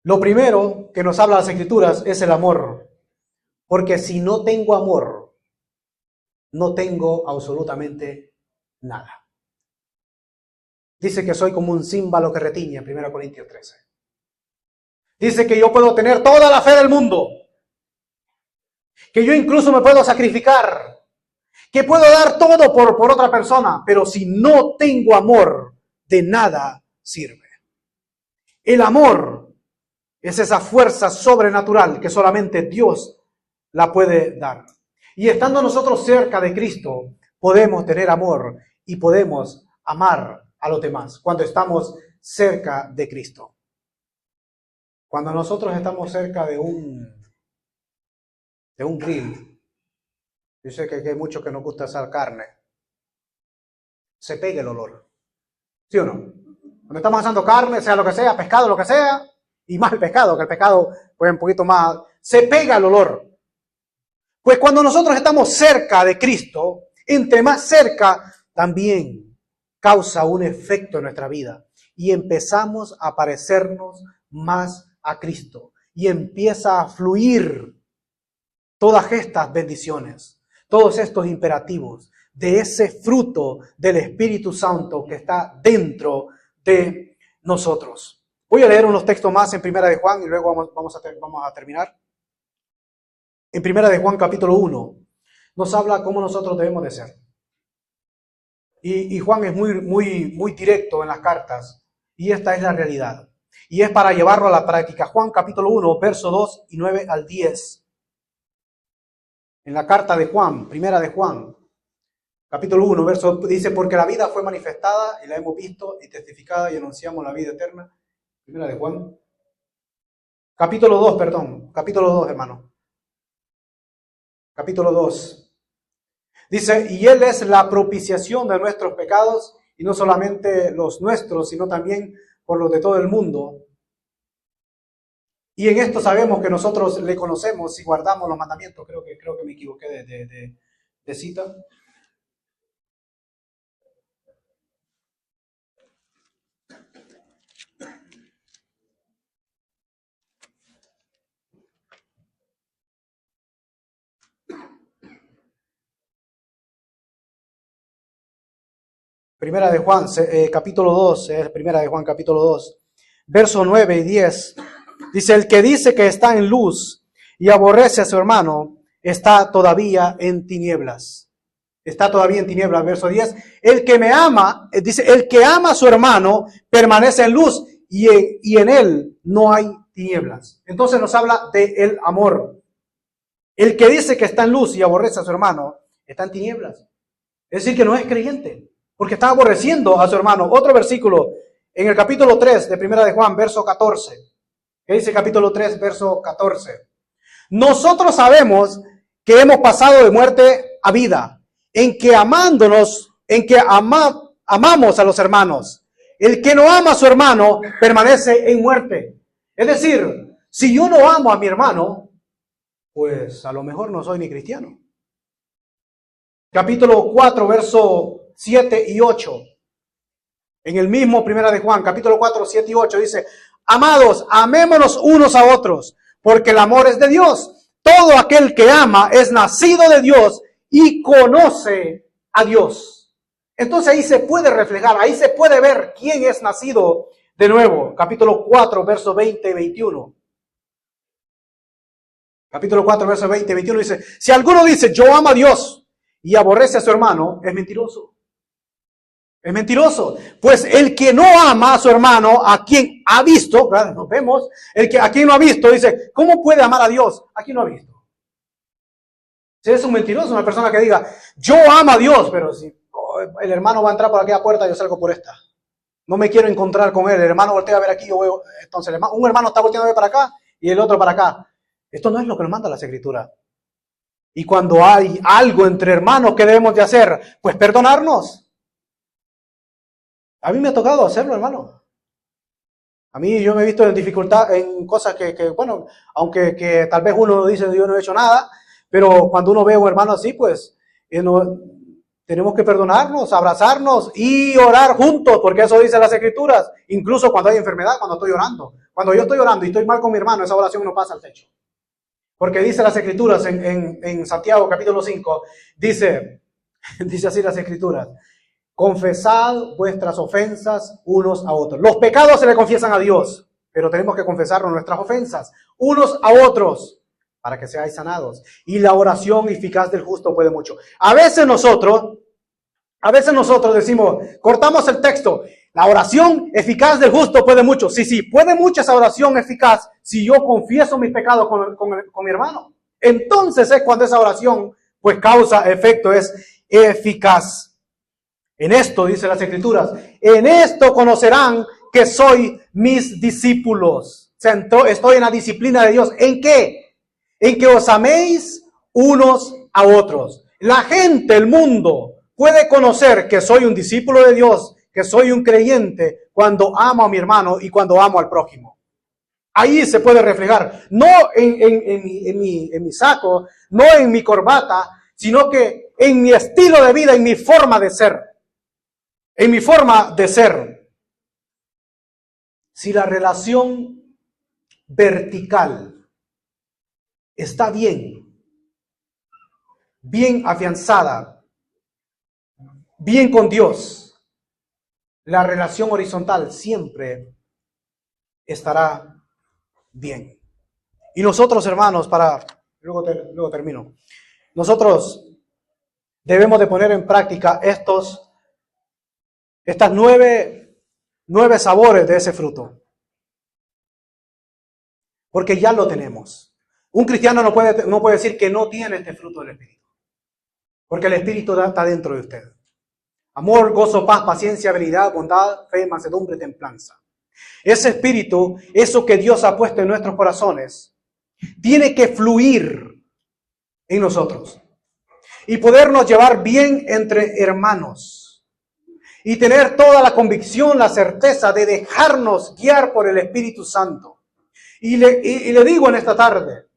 Lo primero que nos habla las Escrituras es el amor. Porque si no tengo amor, no tengo absolutamente nada. Dice que soy como un címbalo que retiñe, 1 Corintios 13. Dice que yo puedo tener toda la fe del mundo, que yo incluso me puedo sacrificar, que puedo dar todo por otra persona, pero si no tengo amor, de nada sirve. El amor es esa fuerza sobrenatural que solamente Dios la puede dar. Y estando nosotros cerca de Cristo, podemos tener amor y podemos amar a los demás cuando estamos cerca de Cristo. Cuando nosotros estamos cerca de un grill, yo sé que hay muchos que nos gusta asar carne, se pega el olor, ¿sí o no? Cuando estamos asando carne, sea lo que sea, pescado, lo que sea, Y más el pescado, que el pescado, pues un poquito más, se pega el olor. Pues cuando nosotros estamos cerca de Cristo, entre más cerca, también causa un efecto en nuestra vida. Y empezamos a parecernos más a Cristo. Y empieza a fluir todas estas bendiciones, todos estos imperativos de ese fruto del Espíritu Santo que está dentro de nosotros. Voy a leer unos textos más en Primera de Juan y luego vamos a terminar. En Primera de Juan capítulo 1 nos habla cómo nosotros debemos de ser. Y Juan es muy directo en las cartas y esta es la realidad. Y es para llevarlo a la práctica. Juan capítulo 1, verso 2 y 9 al 10. En la carta de Juan, Primera de Juan, capítulo 1, verso, dice, porque la vida fue manifestada y la hemos visto y testificada y anunciamos la vida eterna. Primera de Juan. Capítulo 2, hermano. Capítulo 2. Dice, y Él es la propiciación de nuestros pecados, y no solamente los nuestros, sino también por los de todo el mundo. Y en esto sabemos que nosotros le conocemos y guardamos los mandamientos. Creo que me equivoqué de cita. Primera de Juan, capítulo 2, Primera de Juan, capítulo 2, versos 9 y 10. Dice, el que dice que está en luz y aborrece a su hermano, está todavía en tinieblas. Está todavía en tinieblas, verso 10. El que me ama, dice, el que ama a su hermano permanece en luz y en él no hay tinieblas. Entonces nos habla del amor. El que dice que está en luz y aborrece a su hermano, está en tinieblas. Es decir, que no es creyente, porque está aborreciendo a su hermano. Otro versículo, en el capítulo 3 de Primera de Juan, verso 14. ¿Qué dice capítulo 3, verso 14? Nosotros sabemos que hemos pasado de muerte a vida, en que amándonos, amamos a los hermanos. El que no ama a su hermano permanece en muerte. Es decir, si yo no amo a mi hermano, pues a lo mejor no soy ni cristiano. Capítulo 4, verso 7 y 8. En el mismo Primera de Juan, capítulo 4, 7 y 8 dice, amados, amémonos unos a otros, porque el amor es de Dios. Todo aquel que ama es nacido de Dios y conoce a Dios. Entonces ahí se puede reflejar, ahí se puede ver quién es nacido de nuevo. Capítulo 4, versos 20 y 21. Capítulo 4, versos 20 y 21 dice, si alguno dice, yo amo a Dios y aborrece a su hermano, es mentiroso. Es mentiroso. Pues el que no ama a su hermano, a quien ha visto, ¿verdad? Nos vemos, a quien no ha visto, dice, ¿cómo puede amar a Dios? A quien no ha visto. Si es un mentiroso, una persona que diga, yo amo a Dios, pero si el hermano va a entrar por aquella puerta, yo salgo por esta. No me quiero encontrar con él. El hermano voltea a ver aquí, yo veo. Entonces, un hermano está volteando a ver para acá y el otro para acá. Esto no es lo que nos manda las Escrituras. Y cuando hay algo entre hermanos, ¿qué debemos de hacer? Pues perdonarnos. A mí me ha tocado hacerlo, hermano. A mí yo me he visto en dificultad en cosas que bueno, aunque que tal vez uno dice yo no he hecho nada, pero cuando uno ve a un hermano así, pues tenemos que perdonarnos, abrazarnos y orar juntos, porque eso dice las Escrituras, incluso cuando hay enfermedad, cuando estoy orando. Cuando yo estoy orando y estoy mal con mi hermano, esa oración no pasa al techo. Porque dice las Escrituras en Santiago capítulo 5, dice así las Escrituras, confesad vuestras ofensas unos a otros. Los pecados se le confiesan a Dios, pero tenemos que confesarnos nuestras ofensas unos a otros para que seáis sanados. Y la oración eficaz del justo puede mucho. A veces nosotros decimos, cortamos el texto, la oración eficaz del justo puede mucho. Sí, puede mucho esa oración eficaz si yo confieso mis pecados con mi hermano. Entonces es cuando esa oración pues causa efecto, es eficaz. En esto, dice las Escrituras, en esto conocerán que soy mis discípulos. O sea, estoy en la disciplina de Dios. ¿En qué? En que os améis unos a otros. La gente, el mundo, puede conocer que soy un discípulo de Dios, que soy un creyente, cuando amo a mi hermano y cuando amo al prójimo. Ahí se puede reflejar, no en mi saco, no en mi corbata, sino que en mi estilo de vida, en mi forma de ser. En mi forma de ser. Si la relación vertical está bien afianzada, bien con Dios, la relación horizontal siempre estará bien. Y nosotros, hermanos, luego termino, nosotros debemos de poner en práctica estas 9 sabores de ese fruto. Porque ya lo tenemos. Un cristiano no puede decir que no tiene este fruto del Espíritu. Porque el Espíritu está dentro de usted. Amor, gozo, paz, paciencia, habilidad, bondad, fe, mansedumbre, templanza. Ese Espíritu, eso que Dios ha puesto en nuestros corazones, tiene que fluir en nosotros. Y podernos llevar bien entre hermanos. Y tener toda la convicción, la certeza de dejarnos guiar por el Espíritu Santo. Y le digo en esta tarde,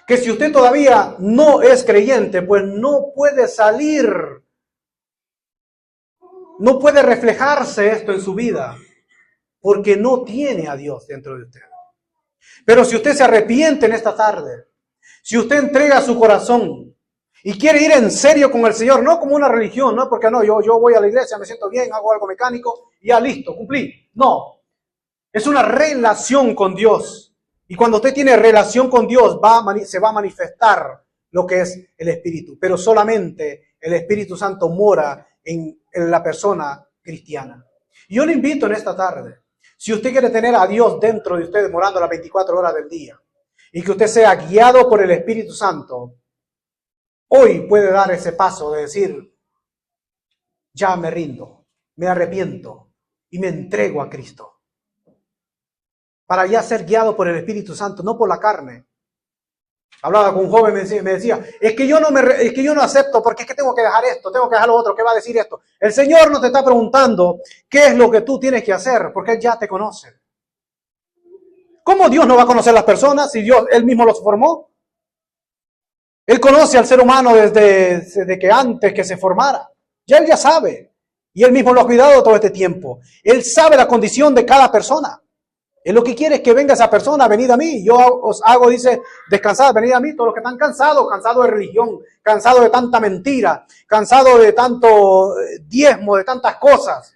que si usted todavía no es creyente, pues no puede salir, no puede reflejarse esto en su vida, porque no tiene a Dios dentro de usted. Pero si usted se arrepiente en esta tarde, si usted entrega su corazón y quiere ir en serio con el Señor, no como una religión, no porque no, yo voy a la iglesia, me siento bien, hago algo mecánico y ya listo, cumplí. No, es una relación con Dios. Y cuando usted tiene relación con Dios, se va a manifestar lo que es el Espíritu. Pero solamente el Espíritu Santo mora en la persona cristiana. Y yo le invito en esta tarde, si usted quiere tener a Dios dentro de usted, morando las 24 horas del día, y que usted sea guiado por el Espíritu Santo, hoy puede dar ese paso de decir, ya me rindo, me arrepiento y me entrego a Cristo. Para ya ser guiado por el Espíritu Santo, no por la carne. Hablaba con un joven, me decía, es que yo no acepto, porque es que tengo que dejar esto, tengo que dejar lo otro, ¿qué va a decir esto? El Señor no te está preguntando qué es lo que tú tienes que hacer, porque Él ya te conoce. ¿Cómo Dios no va a conocer a las personas si Él mismo los formó? Él conoce al ser humano desde que antes que se formara. Él ya sabe. Y Él mismo lo ha cuidado todo este tiempo. Él sabe la condición de cada persona. Él lo que quiere es que venga esa persona, venid a mí. Yo os hago, dice, descansad, venid a mí. Todos los que están cansados de religión, cansados de tanta mentira, cansados de tanto diezmo, de tantas cosas.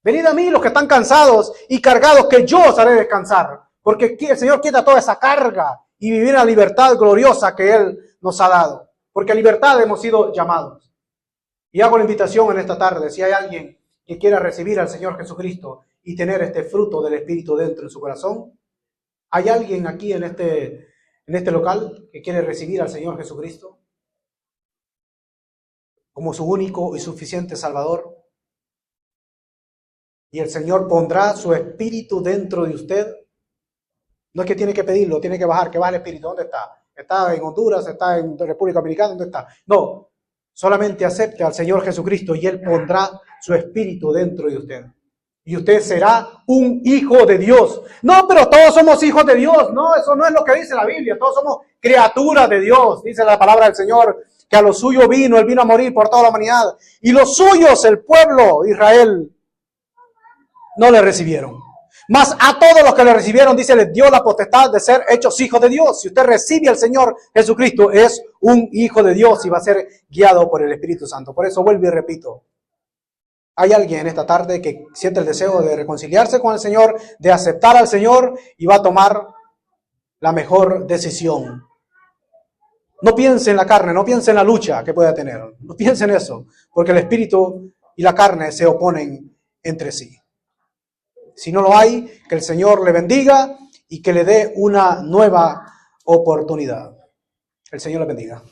Venid a mí los que están cansados y cargados, que yo os haré descansar. Porque el Señor quita toda esa carga y vivir la libertad gloriosa que Él nos ha dado. Porque a libertad hemos sido llamados. Y hago la invitación en esta tarde, si hay alguien que quiera recibir al Señor Jesucristo y tener este fruto del Espíritu dentro de su corazón. ¿Hay alguien aquí en este local que quiere recibir al Señor Jesucristo como su único y suficiente Salvador? Y el Señor pondrá su Espíritu dentro de usted. No es que tiene que pedirlo, tiene que bajar, que baje el Espíritu. ¿Dónde está? ¿Está en Honduras? ¿Está en República Dominicana? ¿Dónde está? No, solamente acepte al Señor Jesucristo y Él pondrá su Espíritu dentro de usted. Y usted será un hijo de Dios. No, pero todos somos hijos de Dios. No, eso no es lo que dice la Biblia. Todos somos criaturas de Dios. Dice la palabra del Señor que a lo suyo vino. Él vino a morir por toda la humanidad. Y los suyos, el pueblo de Israel, no le recibieron. Mas a todos los que le recibieron, dice, les dio la potestad de ser hechos hijos de Dios. Si usted recibe al Señor Jesucristo, es un hijo de Dios y va a ser guiado por el Espíritu Santo. Por eso vuelvo y repito. Hay alguien en esta tarde que siente el deseo de reconciliarse con el Señor, de aceptar al Señor y va a tomar la mejor decisión. No piense en la carne, no piense en la lucha que pueda tener. No piense en eso, porque el espíritu y la carne se oponen entre sí. Si no lo hay, que el Señor le bendiga y que le dé una nueva oportunidad. El Señor le bendiga.